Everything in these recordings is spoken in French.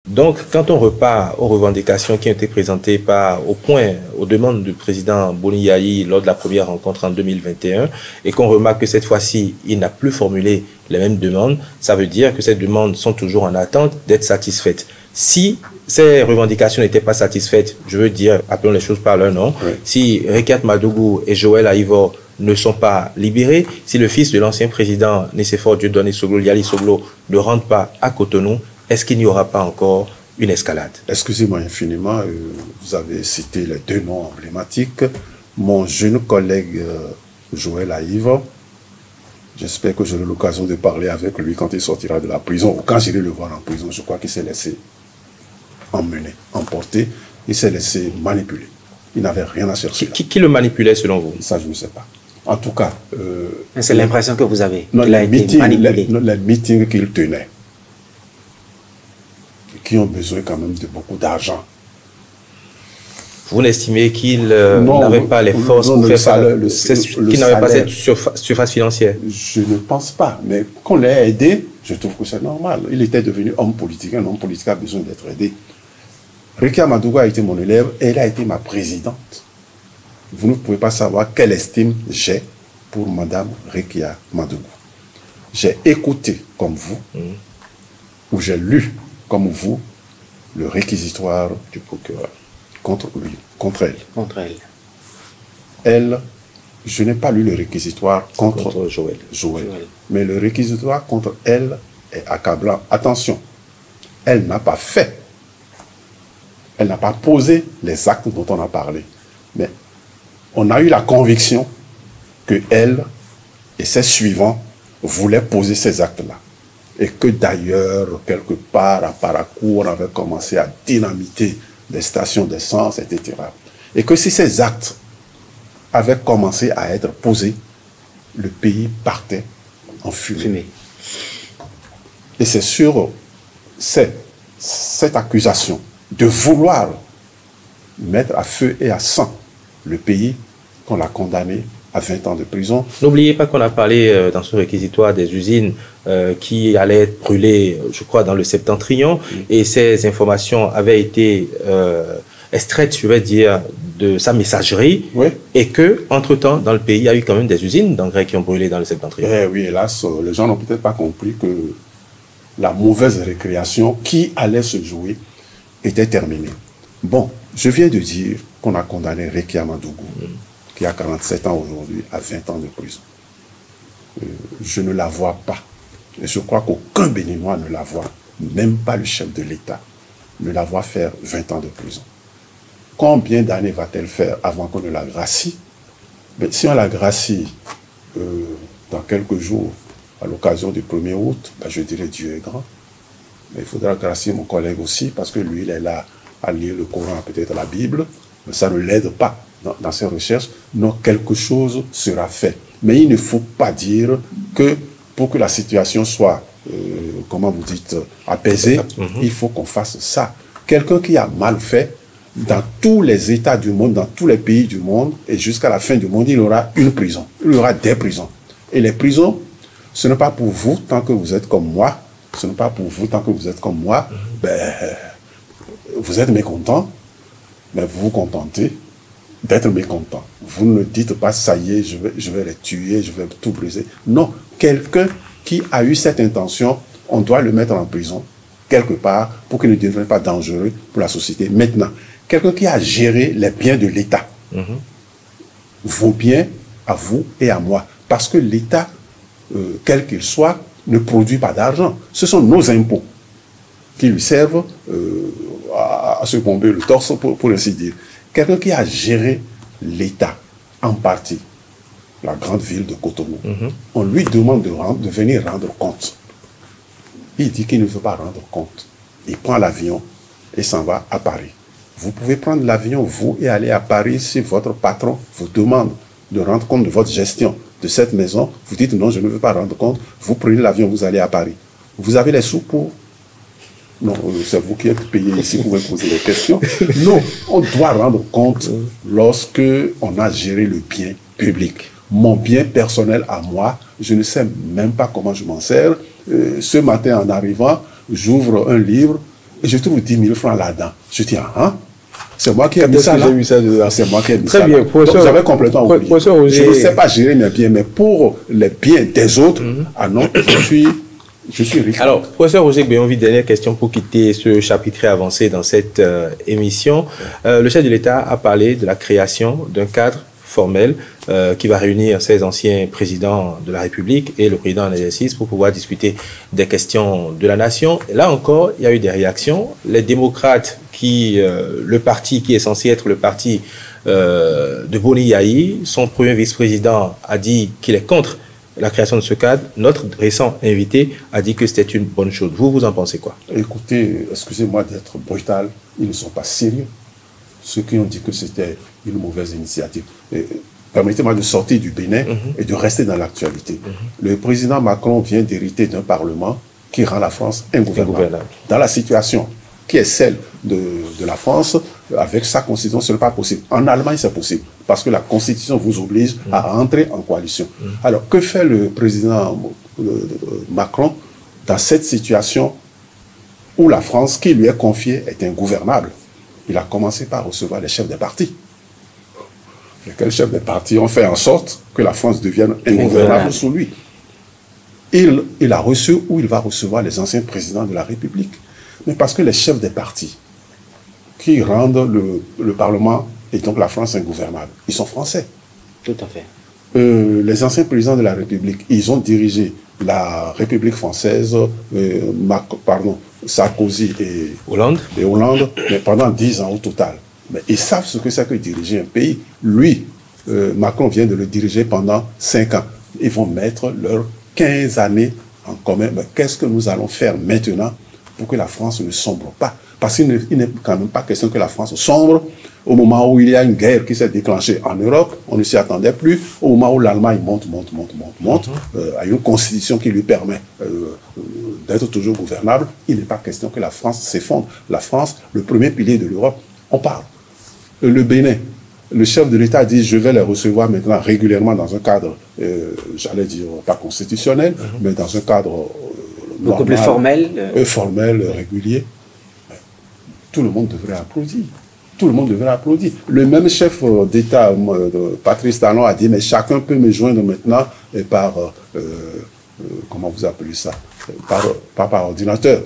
Donc, quand on repart aux revendications qui ont été présentées aux demandes du président Boni Yayi lors de la première rencontre en 2021, et qu'on remarque que cette fois-ci, il n'a plus formulé les mêmes demandes, ça veut dire que ces demandes sont toujours en attente d'être satisfaites. Si ces revendications n'étaient pas satisfaites, je veux dire, appelons les choses par leur nom, oui. Si Rekiat Madougou et Joël Aïvo ne sont pas libérés, si le fils de l'ancien président Nicéphore Dieudonné Soglo, Yali Soglo, ne rentre pas à Cotonou, est-ce qu'il n'y aura pas encore une escalade? Excusez-moi infiniment, vous avez cité les deux noms emblématiques. Mon jeune collègue Joël Aïvo, j'espère que j'aurai l'occasion de parler avec lui quand il sortira de la prison, ou quand j'irai le voir en prison. Je crois qu'il s'est laissé emmener, emporter, il s'est laissé manipuler. Il n'avait rien à chercher. Qui le manipulait selon vous? Ça, je ne sais pas. En tout cas... c'est l'impression que vous avez. Les meetings qu'il tenait, qui ont besoin quand même de beaucoup d'argent. Vous n'estimez qu'il n'avait pas les forces pour faire ça, qu'il n'avait pas cette surface financière? Je ne pense pas, mais qu'on l'ait aidé, je trouve que c'est normal. Il était devenu homme politique, un homme politique a besoin d'être aidé. Rekiat Madougou a été mon élève et elle a été ma présidente. Vous ne pouvez pas savoir quelle estime j'ai pour Madame Rekiat Madougou. J'ai écouté comme vous, ou j'ai lu comme vous, le réquisitoire du procureur contre lui, contre elle. Contre elle. Elle, je n'ai pas lu le réquisitoire contre Joël. Mais le réquisitoire contre elle est accablant. Attention, elle n'a pas fait. Elle n'a pas posé les actes dont on a parlé. Mais on a eu la conviction que elle et ses suivants voulaient poser ces actes-là. Et que d'ailleurs, quelque part, à Parakou, on avait commencé à dynamiter des stations d'essence, etc. Et que si ces actes avaient commencé à être posés, le pays partait en fumée. Et c'est sur cette accusation de vouloir mettre à feu et à sang le pays qu'on l'a condamné à 20 ans de prison. N'oubliez pas qu'on a parlé dans ce réquisitoire des usines qui allaient être brûlées, je crois, dans le Septentrion, et ces informations avaient été extraites, je vais dire, de sa messagerie, et que, entre-temps, dans le pays, il y a eu quand même des usines d'engrais qui ont brûlé dans le Septentrion. Oui, hélas, les gens n'ont peut-être pas compris que la mauvaise récréation qui allait se jouer était terminée. Bon, je viens de dire qu'on a condamné Rekiat Madougou, qui a 47 ans aujourd'hui, à 20 ans de prison. Je ne la vois pas. Et je crois qu'aucun Béninois ne la voit, même pas le chef de l'État, ne la voit faire 20 ans de prison. Combien d'années va-t-elle faire avant qu'on ne la gracie? Mais si on la gracie dans quelques jours, à l'occasion du 1er août, ben je dirais Dieu est grand. Mais il faudra gracier mon collègue aussi, parce que lui, il est là à lire le Coran, peut-être la Bible, mais ça ne l'aide pas dans ses recherches. Non, quelque chose sera fait. Mais il ne faut pas dire que pour que la situation soit, comment vous dites, apaisée, il faut qu'on fasse ça. Quelqu'un qui a mal fait, dans tous les États du monde, dans tous les pays du monde, et jusqu'à la fin du monde, il y aura une prison. Il y aura des prisons. Et les prisons, ce n'est pas pour vous, tant que vous êtes comme moi. Ce n'est pas pour vous, tant que vous êtes comme moi. Ben, vous êtes mécontent, mais vous vous contentez d'être mécontent. Vous ne dites pas, ça y est, je vais les tuer, je vais tout briser. Non, quelqu'un qui a eu cette intention, on doit le mettre en prison, quelque part, pour qu'il ne devienne pas dangereux pour la société. Maintenant, quelqu'un qui a géré les biens de l'État, vos biens à vous et à moi. Parce que l'État, quel qu'il soit, ne produit pas d'argent. Ce sont nos impôts qui lui servent à se bomber le torse, pour ainsi dire. Quelqu'un qui a géré l'État, en partie, la grande ville de Cotonou, on lui demande de venir rendre compte. Il dit qu'il ne veut pas rendre compte. Il prend l'avion et s'en va à Paris. Vous pouvez prendre l'avion, vous, et aller à Paris si votre patron vous demande de rendre compte de votre gestion de cette maison. Vous dites non, je ne veux pas rendre compte. Vous prenez l'avion, vous allez à Paris. Vous avez les sous pour... Non, c'est vous qui êtes payé ici pour me poser des questions. Non, on doit rendre compte lorsque on a géré le bien public. Mon bien personnel à moi, je ne sais même pas comment je m'en sers. Ce matin, en arrivant, j'ouvre un livre et je trouve 10 000 francs là-dedans. Je dis, ah, c'est moi qui ai mis ça là. C'est moi qui ai mis ça. Très bien, professeur. J'avais complètement oublié. Je ne sais pas gérer mes biens, mais pour les biens des autres, ah non, je suis riche. Alors, professeur Roger Béonville, dernière question pour quitter ce chapitre avancé dans cette émission. Le chef de l'État a parlé de la création d'un cadre formel qui va réunir 16 anciens présidents de la République et le président en exercice pour pouvoir discuter des questions de la nation. Et là encore, il y a eu des réactions. Les démocrates, le parti qui est censé être le parti de Boni Yayi, son premier vice-président a dit qu'il est contre la création de ce cadre. Notre récent invité a dit que c'était une bonne chose. Vous en pensez quoi? Écoutez, excusez-moi d'être brutal, ils ne sont pas sérieux. Ceux qui ont dit que c'était une mauvaise initiative. Permettez-moi de sortir du Bénin et de rester dans l'actualité. Le président Macron vient d'hériter d'un parlement qui rend la France ingouvernable. Dans la situation qui est celle de la France, avec sa constitution, ce n'est pas possible. En Allemagne, c'est possible, parce que la constitution vous oblige à entrer en coalition. Alors, que fait le président Macron dans cette situation où la France, qui lui est confiée, est ingouvernable? Il a commencé par recevoir les chefs des partis. Lesquels chefs des partis ont fait en sorte que la France devienne ingouvernable sous lui. Il a reçu ou il va recevoir les anciens présidents de la République. Mais parce que les chefs des partis qui rendent le Parlement et donc la France ingouvernable, ils sont français. Tout à fait. Les anciens présidents de la République, ils ont dirigé la République française, Sarkozy et Hollande, mais pendant 10 ans au total. Mais ils savent ce que c'est que diriger un pays. Lui, Macron vient de le diriger pendant 5 ans. Ils vont mettre leurs 15 années en commun. Mais qu'est-ce que nous allons faire maintenant pour que la France ne sombre pas? Parce qu'il n'est quand même pas question que la France sombre au moment où il y a une guerre qui s'est déclenchée en Europe. On ne s'y attendait plus. Au moment où l'Allemagne monte à une constitution qui lui permet d'être toujours gouvernable, il n'est pas question que la France s'effondre. La France, le premier pilier de l'Europe, on parle. Le Bénin, le chef de l'État dit je vais les recevoir maintenant régulièrement dans un cadre, j'allais dire pas constitutionnel, mais dans un cadre beaucoup plus formel. Formel, régulier. Tout le monde devrait applaudir. Tout le monde devrait applaudir. Le même chef d'État, Patrice Talon, a dit mais chacun peut me joindre maintenant par, comment vous appelez ça, par ordinateur.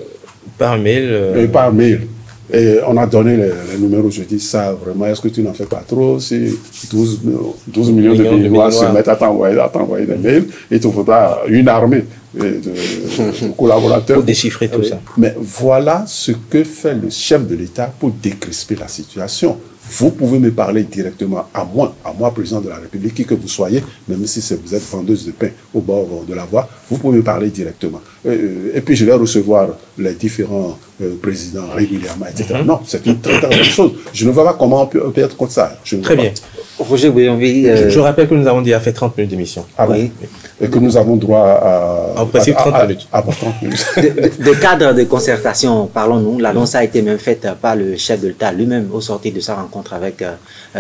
Par mail. Par mail. Et on a donné les numéros, je dis ça vraiment, est-ce que tu n'en fais pas trop? Si 12 millions de Béninois se mettent à t'envoyer des mails, il te faudra une armée de collaborateurs. Pour déchiffrer tout ça. Mais voilà ce que fait le chef de l'État pour décrisper la situation. Vous pouvez me parler directement à moi, président de la République, qui que vous soyez, même si vous êtes vendeuse de pain au bord de la voie, vous pouvez me parler directement. Et puis je vais recevoir les différents présidents régulièrement, etc. Non, c'est une très bonne chose. Je ne vois pas comment on peut être contre ça. Très bien. Roger Béonville, je rappelle que nous avons déjà fait 30 minutes d'émission. Ah oui. Et que nous avons droit à... En principe, 30 minutes. À 30 minutes. De cadre de concertation, parlons-nous. L'annonce a été même faite par le chef de l'État lui-même au sortir de sa rencontre avec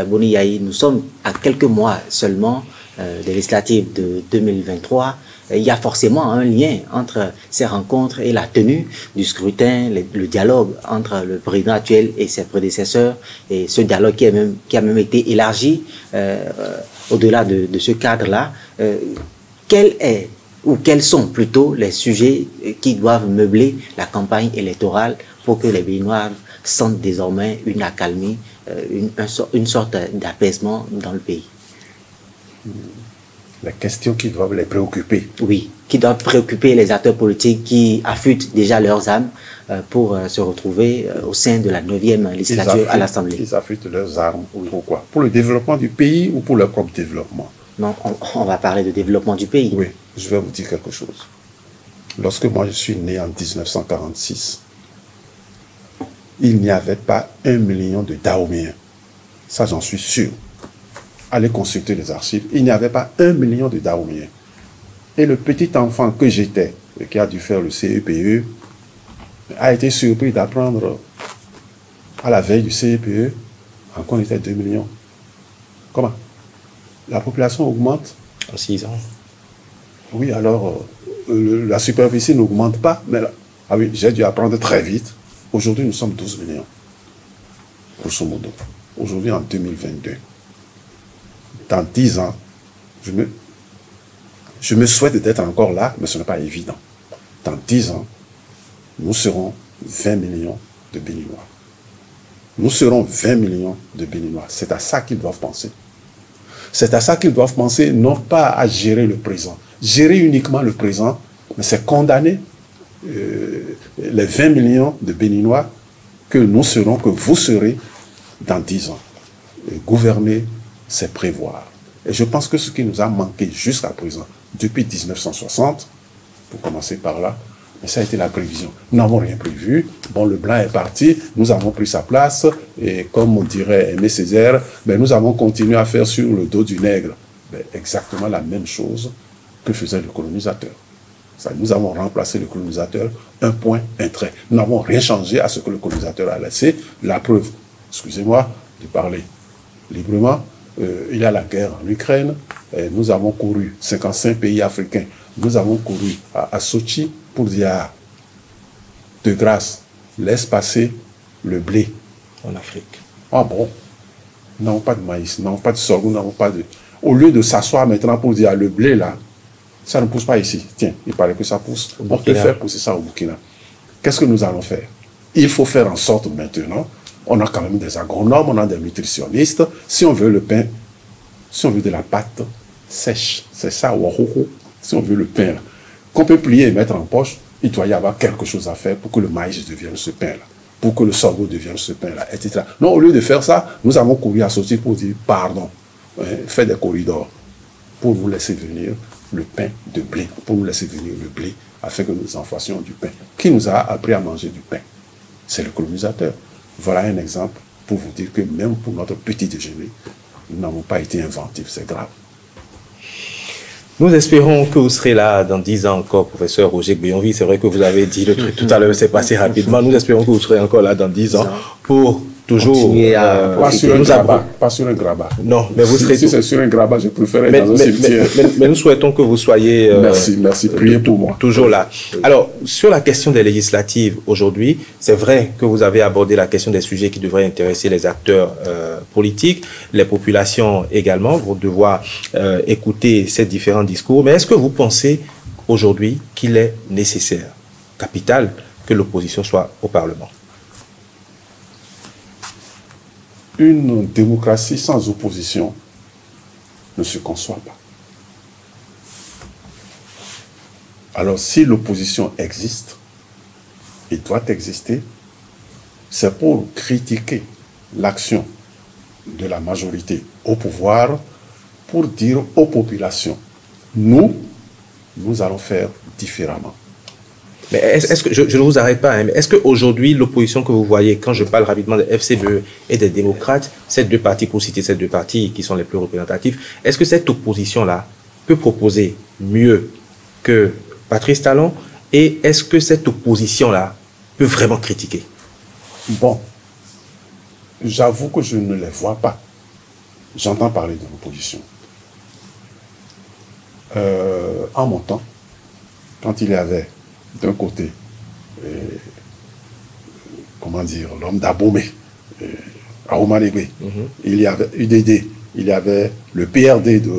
Boni Yayi. Nous sommes à quelques mois seulement des législatives de 2023. Il y a forcément un lien entre ces rencontres et la tenue du scrutin, le dialogue entre le président actuel et ses prédécesseurs, et ce dialogue qui a même été élargi au-delà de ce cadre-là. Quels sont plutôt les sujets qui doivent meubler la campagne électorale pour que les Béninois sentent désormais une accalmie, une sorte d'apaisement dans le pays? Les questions qui doivent les préoccuper. Oui, qui doivent préoccuper les acteurs politiques qui affûtent déjà leurs âmes pour se retrouver au sein de la 9e législature à l'Assemblée. Ils affûtent leurs armes. Pourquoi? Pour le développement du pays ou pour leur propre développement? Non, on va parler de développement du pays. Oui, je vais vous dire quelque chose. Lorsque moi je suis né en 1946, il n'y avait pas 1 million de Dahoméens. Ça, j'en suis sûr. Allez consulter les archives. Il n'y avait pas 1 million de Dahoméens. Et le petit enfant que j'étais, qui a dû faire le CEPE, a été surpris d'apprendre à la veille du CEPE qu'on était 2 millions. Comment? La population augmente. En 6 ans. Oui, alors la superficie n'augmente pas. Mais là, ah oui, j'ai dû apprendre très vite Aujourd'hui, nous sommes 12 millions, grosso modo. Aujourd'hui, en 2022. Dans 10 ans, je me souhaite d'être encore là, mais ce n'est pas évident. Dans 10 ans, nous serons 20 millions de Béninois. Nous serons 20 millions de Béninois. C'est à ça qu'ils doivent penser. C'est à ça qu'ils doivent penser, non pas à gérer le présent. Gérer uniquement le présent, mais c'est condamner les 20 millions de Béninois que nous serons, que vous serez dans 10 ans. Et gouverner, c'est prévoir. Et je pense que ce qui nous a manqué jusqu'à présent, depuis 1960, pour commencer par là, mais ça a été la prévision. Nous n'avons rien prévu. Bon, le blanc est parti, nous avons pris sa place, et comme on dirait Aimé Césaire, ben, nous avons continué à faire sur le dos du nègre ben, exactement la même chose que faisait le colonisateur. Ça, nous avons remplacé le colonisateur, un point, un trait. Nous n'avons rien changé à ce que le colonisateur a laissé. La preuve, excusez-moi de parler librement, il y a la guerre en Ukraine, nous avons couru 55 pays africains, nous avons couru à Sochi pour dire de grâce, laisse passer le blé en Afrique. Ah bon, nous n'avons pas de maïs, nous n'avons pas de sorgho, nous n'avons pas de... Au lieu de s'asseoir maintenant pour dire le blé là, ça ne pousse pas ici. Tiens, il paraît que ça pousse. On peut faire pousser ça au Burkina. Qu'est-ce que nous allons faire? Il faut faire en sorte maintenant, on a quand même des agronomes, on a des nutritionnistes. Si on veut le pain, si on veut de la pâte sèche, c'est ça, si on veut le pain, qu'on peut plier et mettre en poche, il doit y avoir quelque chose à faire pour que le maïs devienne ce pain-là, pour que le sorgho devienne ce pain-là, etc. Non, au lieu de faire ça, nous avons couru à sortir pour dire pardon, faire des corridors pour nous laisser venir le pain de blé, pour nous laisser venir le blé, afin que nous en fassions du pain. Qui nous a appris à manger du pain? C'est le colonisateur. Voilà un exemple pour vous dire que même pour notre petit déjeuner, nous n'avons pas été inventifs, c'est grave. Nous espérons que vous serez là dans 10 ans encore, professeur Roger Gbéonville. C'est vrai que vous avez dit le truc tout à l'heure, c'est passé rapidement. Nous espérons que vous serez encore là dans 10 ans pour toujours... continuer à pas sur un grabat, pas sur un grabat. Non, mais vous serez... Si c'est sur un grabat, je préfère être dans un cimetière. Mais nous souhaitons que vous soyez... merci, priez pour moi. Toujours là. Alors, sur la question des législatives aujourd'hui, c'est vrai que vous avez abordé la question des sujets qui devraient intéresser les acteurs politiques, les populations également, vont devoir écouter ces différents discours. Mais est-ce que vous pensez aujourd'hui qu'il est nécessaire, capital, que l'opposition soit au Parlement? Une démocratie sans opposition ne se conçoit pas. Alors, si l'opposition existe et doit exister, c'est pour critiquer l'action de la majorité au pouvoir, pour dire aux populations, nous allons faire différemment. Mais est-ce que, je ne vous arrête pas, hein, mais est-ce qu'aujourd'hui, l'opposition que vous voyez, quand je parle rapidement des FCBE et des démocrates, ces deux partis, pour citer ces deux partis qui sont les plus représentatifs, est-ce que cette opposition-là peut proposer mieux que Patrice Talon, et est-ce que cette opposition-là peut vraiment critiquer? Bon, j'avoue que je ne les vois pas. J'entends parler de l'opposition. En mon temps, quand il y avait d'un côté, comment dire, l'homme d'Abomey, Aoumanébé, il y avait UDD, il y avait le PRD de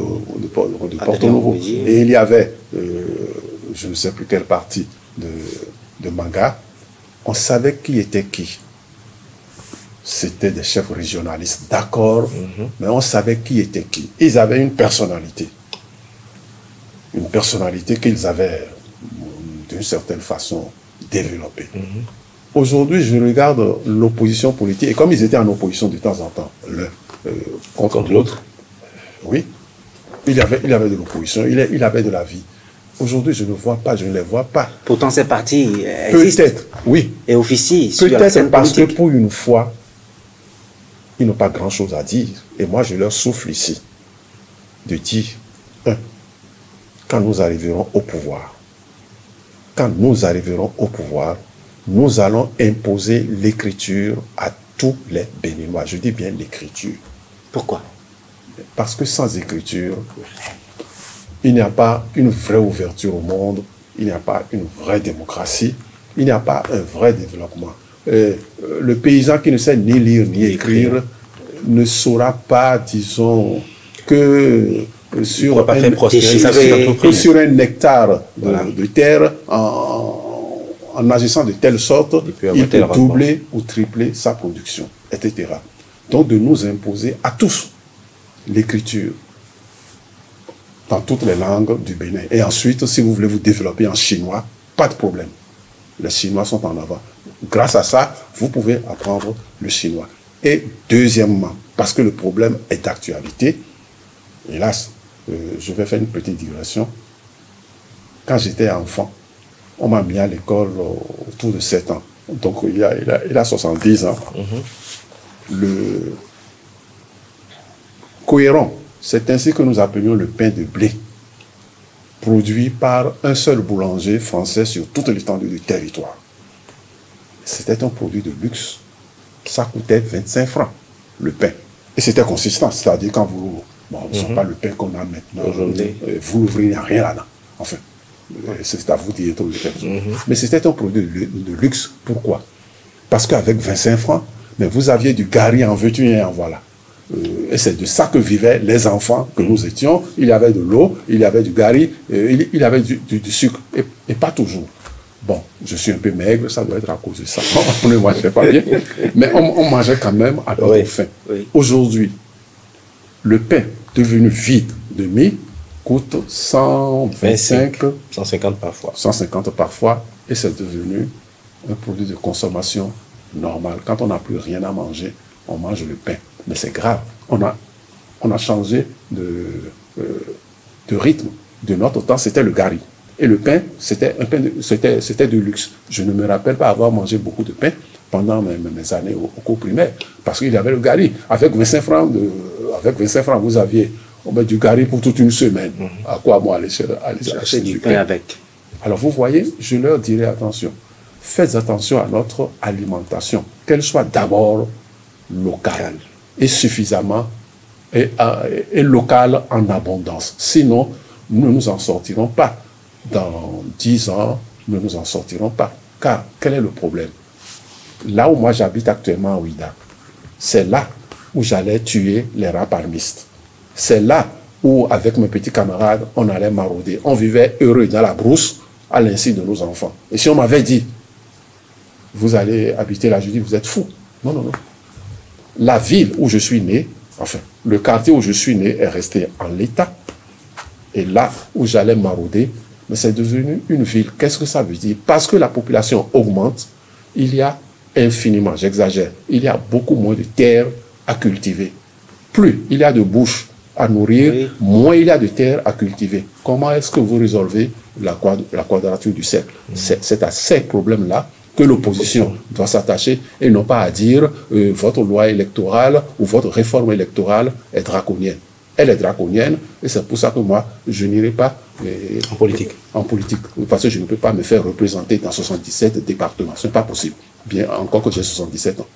Porto-Novo, et il y avait, je ne sais plus quelle partie de Manga. On savait qui était qui. C'était des chefs régionalistes, d'accord, mais on savait qui était qui. Ils avaient une personnalité qu'ils avaient d'une certaine façon développée. Aujourd'hui, je regarde l'opposition politique, et comme ils étaient en opposition de temps en temps, l'un contre l'autre, oui, il y avait de l'opposition, il avait de la vie. Aujourd'hui, je ne les vois pas. Pourtant, ces partis existent. Peut-être, oui. Et officient sur la scène politique. Peut-être parce que pour une fois, ils n'ont pas grand-chose à dire. Et moi, je leur souffle ici de dire, quand nous arriverons au pouvoir, nous allons imposer l'écriture à tous les Béninois. Je dis bien l'écriture. Pourquoi? Parce que sans écriture, il n'y a pas une vraie ouverture au monde, il n'y a pas une vraie démocratie, il n'y a pas un vrai développement. le paysan qui ne sait ni lire ni écrire ne saura pas, disons, que sur un hectare de terre, en agissant de telle sorte, il peut doubler ou tripler sa production, etc. Donc de nous imposer à tous l'écriture dans toutes les langues du Bénin. Et ensuite, si vous voulez vous développer en chinois, pas de problème. Les Chinois sont en avant. Grâce à ça, vous pouvez apprendre le chinois. Et deuxièmement, parce que le problème est d'actualité, hélas, je vais faire une petite digression. Quand j'étais enfant, on m'a mis à l'école autour de 7 ans. Donc il a 70 ans. Le cohérent, c'est ainsi que nous appelions le pain de blé, produit par un seul boulanger français sur toute l'étendue du territoire. C'était un produit de luxe. Ça coûtait 25 francs, le pain. Et c'était consistant, c'est-à-dire quand vous... Bon, ce n'est pas le pain qu'on a maintenant. Vous l'ouvrez, il n'y a rien là-dedans. Enfin, c'est à vous d'y trouver quelque chose. Mais c'était un produit de luxe. Pourquoi? Parce qu'avec 25 francs, mais vous aviez du gari en veux-tu et en voilà. Et c'est de ça que vivaient les enfants que nous étions. Il y avait de l'eau, il y avait du gari, il y avait du sucre. Et pas toujours. Bon, je suis un peu maigre, ça doit être à cause de ça. On ne mangeait pas bien. Mais on mangeait quand même à notre faim. Aujourd'hui, le pain devenu vide de mie coûte 125, 150 parfois. 150 parfois, et c'est devenu un produit de consommation normale. Quand on n'a plus rien à manger, on mange le pain. Mais c'est grave. On a changé de rythme. De notre temps, c'était le gari. Et le pain, c'était de luxe. Je ne me rappelle pas avoir mangé beaucoup de pain pendant mes années au cours primaire, parce qu'il y avait le gari. Avec 25 francs, vous aviez du gari pour toute une semaine. À quoi moi aller chercher du pain avec? Alors vous voyez, je leur dirais attention. Faites attention à notre alimentation, qu'elle soit d'abord locale et suffisamment et locale en abondance. Sinon, nous ne nous en sortirons pas. Dans 10 ans, nous ne nous en sortirons pas. Car quel est le problème? Là où moi j'habite actuellement à Ouida, c'est là où j'allais tuer les rats palmistes. C'est là où, avec mes petits camarades, on allait marauder. On vivait heureux dans la brousse, à l'insu de nos enfants. Et si on m'avait dit, vous allez habiter là, je dis, vous êtes fous. Non, non, non. La ville où je suis né, enfin, le quartier où je suis né est resté en l'état. Et là où j'allais marauder, mais c'est devenu une ville. Qu'est-ce que ça veut dire? Parce que la population augmente, il y a infiniment, j'exagère, il y a beaucoup moins de terres à cultiver. Plus il y a de bouches à nourrir, moins il y a de terres à cultiver. Comment est-ce que vous résolvez la quadrature du cercle? C'est à ces problèmes-là que l'opposition doit s'attacher et non pas à dire votre loi électorale ou votre réforme électorale est draconienne. Elle est draconienne et c'est pour ça que moi, je n'irai pas en politique. Parce que je ne peux pas me faire représenter dans 77 départements. Ce n'est pas possible. Bien, encore que j'ai 77 ans.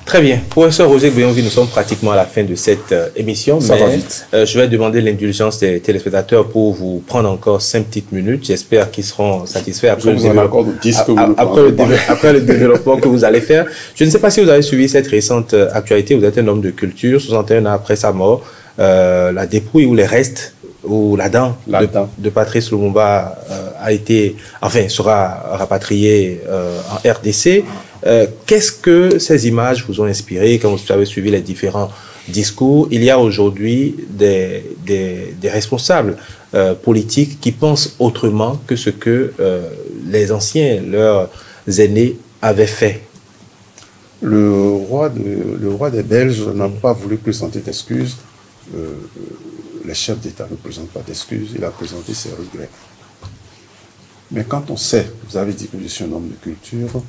Très bien. Professeur Roger Gbéonville, nous sommes pratiquement à la fin de cette émission. Ça va vite. Je vais demander l'indulgence des téléspectateurs pour vous prendre encore 5 petites minutes. J'espère qu'ils seront satisfaits après le développement que vous allez faire. Je ne sais pas si vous avez suivi cette récente actualité. Vous êtes un homme de culture. 61 ans après sa mort, la dépouille ou les restes ou la dent de Patrice Lumumba sera rapatriée en RDC. Qu'est-ce que ces images vous ont inspiré quand vous avez suivi les différents discours? Il y a aujourd'hui des responsables politiques qui pensent autrement que ce que les anciens, leurs aînés, avaient fait. Le roi des Belges n'a pas voulu présenter d'excuses. Les chefs d'État ne présentent pas d'excuses. Il a présenté ses regrets. Mais quand on sait, vous avez dit que je suis un homme de culture,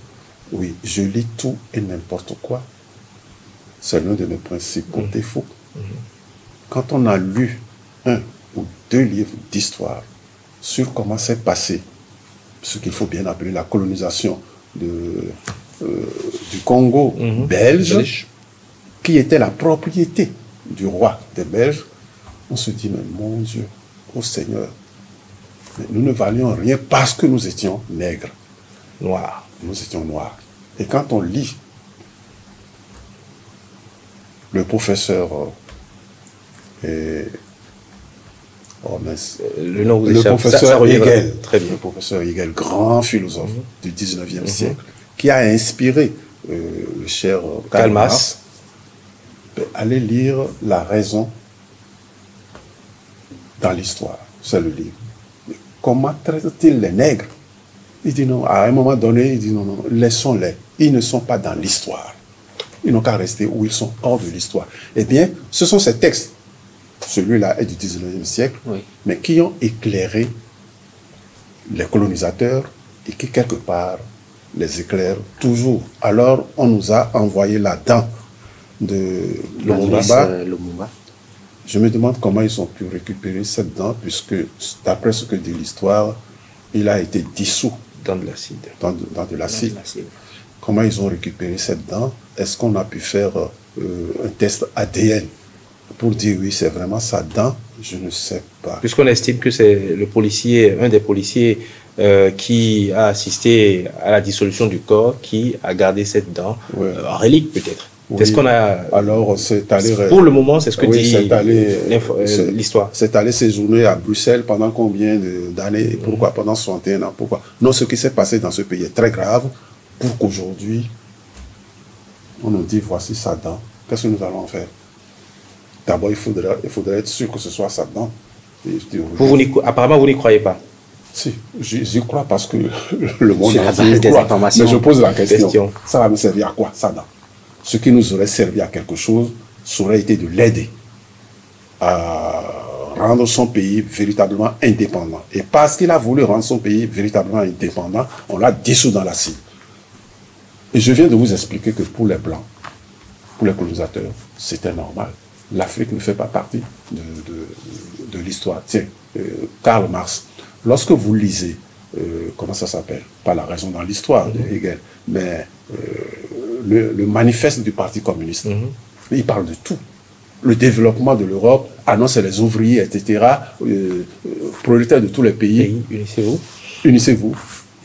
oui, je lis tout et n'importe quoi. C'est l'un de mes principaux défauts. Quand on a lu 1 ou 2 livres d'histoire sur comment s'est passé ce qu'il faut bien appeler la colonisation du Congo belge, qui était la propriété du roi des Belges, on se dit, mais mon Dieu, ô Seigneur, mais nous ne valions rien parce que nous étions nègres. Noirs. Nous étions noirs. Et quand on lit le professeur le nom vous le professeur Hegel, très bien. Le professeur Hegel, grand philosophe du 19e siècle, qui a inspiré le cher Karl Marx, allez lire La raison dans l'histoire. C'est le livre. Mais comment traite-t-il les nègres? Il dit non, à un moment donné, il dit non, non, laissons-les. Ils ne sont pas dans l'histoire. Ils n'ont qu'à rester où ils sont, hors de l'histoire. Eh bien, ce sont ces textes, celui-là est du 19e siècle, oui, mais qui ont éclairé les colonisateurs et qui, quelque part, les éclairent toujours. Alors, on nous a envoyé la dent de Lumumba. Je me demande comment ils ont pu récupérer cette dent, puisque, d'après ce que dit l'histoire, il a été dissous dans de l'acide. Dans de l'acide. Comment ils ont récupéré cette dent? Est-ce qu'on a pu faire un test ADN pour dire oui, c'est vraiment sa dent? Je ne sais pas. Puisqu'on estime que c'est le policier, un des policiers qui a assisté à la dissolution du corps, qui a gardé cette dent, en relique peut-être. Oui. Est-ce qu'on a... Alors, c'est allé... Pour le moment, c'est ce que dit l'histoire. C'est allé séjourner à Bruxelles pendant combien d'années? Pourquoi? Pendant 61 ans. Pourquoi? Non, ce qui s'est passé dans ce pays est très grave pour qu'aujourd'hui, on nous dit, voici sa dent. Qu'est-ce que nous allons en faire? D'abord, il faudrait être sûr que ce soit sa dent. Apparemment, vous n'y croyez pas. Si, j'y crois parce que le monde entier y croit. Mais je pose la question. Ça va me servir à quoi, sa dent? Ce qui nous aurait servi à quelque chose, ça aurait été de l'aider à rendre son pays véritablement indépendant. Et parce qu'il a voulu rendre son pays véritablement indépendant, on l'a dissous dans l'acide. Et je viens de vous expliquer que pour les Blancs, pour les colonisateurs, c'était normal. L'Afrique ne fait pas partie de l'histoire. Tiens, Karl Marx, lorsque vous lisez, comment ça s'appelle? Pas La raison dans l'histoire de Hegel, mais le manifeste du Parti communiste, il parle de tout. Le développement de l'Europe, annonce les ouvriers, etc., prolétaires de tous les pays. Unissez-vous. Unissez-vous.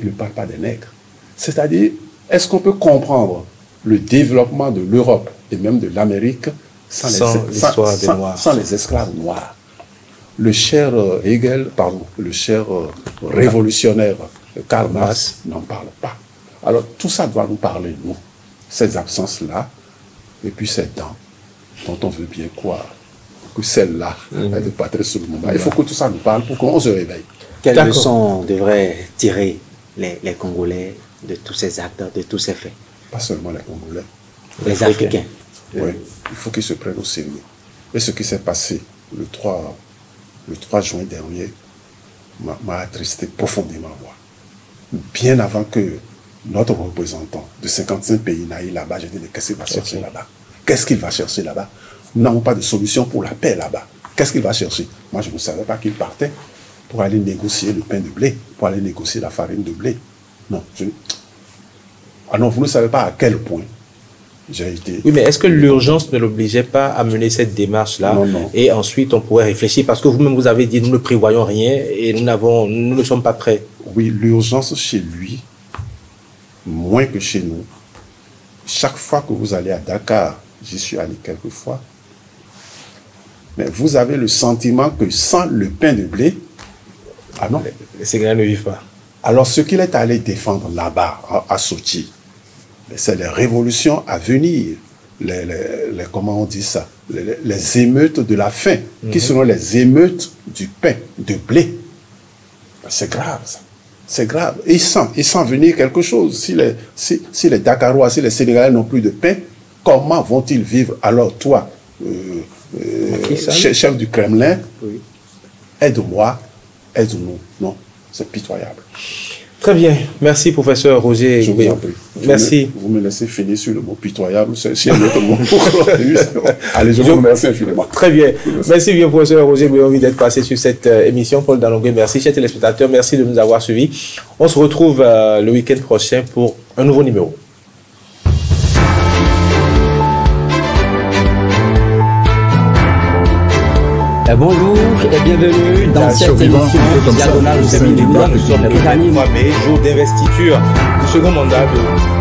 Il ne parle pas des nègres. C'est-à-dire, est-ce qu'on peut comprendre le développement de l'Europe et même de l'Amérique sans les esclaves noirs? Le cher Hegel, le cher révolutionnaire Karl Marx n'en parle pas. Alors, tout ça doit nous parler, nous. Ces absences-là, et puis ces dents, dont on veut bien croire que celle-là est de Patrice Lumumba. Il faut que tout ça nous parle pour qu'on se réveille. Quelle leçon devraient tirer les Congolais de tous ces actes, de tous ces faits? Pas seulement les Congolais. Les Africains. Oui, il faut qu'ils se prennent au sérieux. Et ce qui s'est passé le 3 juin dernier m'a attristé profondément, moi. Bien avant que notre représentant de 55 pays n'aille là-bas, j'ai dit, mais qu'est-ce qu'il va chercher là-bas? Qu'est-ce qu'il va chercher là-bas? Nous n'avons pas de solution pour la paix là-bas. Qu'est-ce qu'il va chercher? Moi, je ne savais pas qu'il partait pour aller négocier le pain de blé, pour aller négocier la farine de blé. Non, Ah non, vous ne savez pas à quel point j'ai été... Oui, mais est-ce que l'urgence ne l'obligeait pas à mener cette démarche-là? Non. Et ensuite, on pourrait réfléchir, parce que vous-même, vous avez dit, nous ne prévoyons rien et nous ne sommes pas prêts. Oui, l'urgence chez lui, moins que chez nous. Chaque fois que vous allez à Dakar, j'y suis allé quelques fois, mais vous avez le sentiment que sans le pain de blé, ah non. Les Sénégalais ne vivent pas. Alors, ce qu'il est allé défendre là-bas, à Sochi, c'est les révolutions à venir, comment on dit ça, les émeutes de la faim, qui seront les émeutes du pain, de blé. C'est grave, ça. C'est grave. Il sent venir quelque chose. Si les Dakarois, si les Sénégalais n'ont plus de pain, comment vont-ils vivre? Alors toi, chef du Kremlin, aide-moi, aide-nous. Non, c'est pitoyable. Très bien. Merci, professeur Roger. Je vous en prie. Merci. Vous me laissez finir sur le mot pitoyable. C'est un autre mot. Allez, je vous remercie infiniment. Très bien. Merci bien, professeur Roger Bouyomi, d'être passé sur cette émission. Paul Dalongué, merci. Chers téléspectateurs, merci de nous avoir suivis. On se retrouve le week-end prochain pour un nouveau numéro. Bonjour et bienvenue dans cette émission diagonale féminine. Nous sommes le 23 mai, jour d'investiture du second mandat de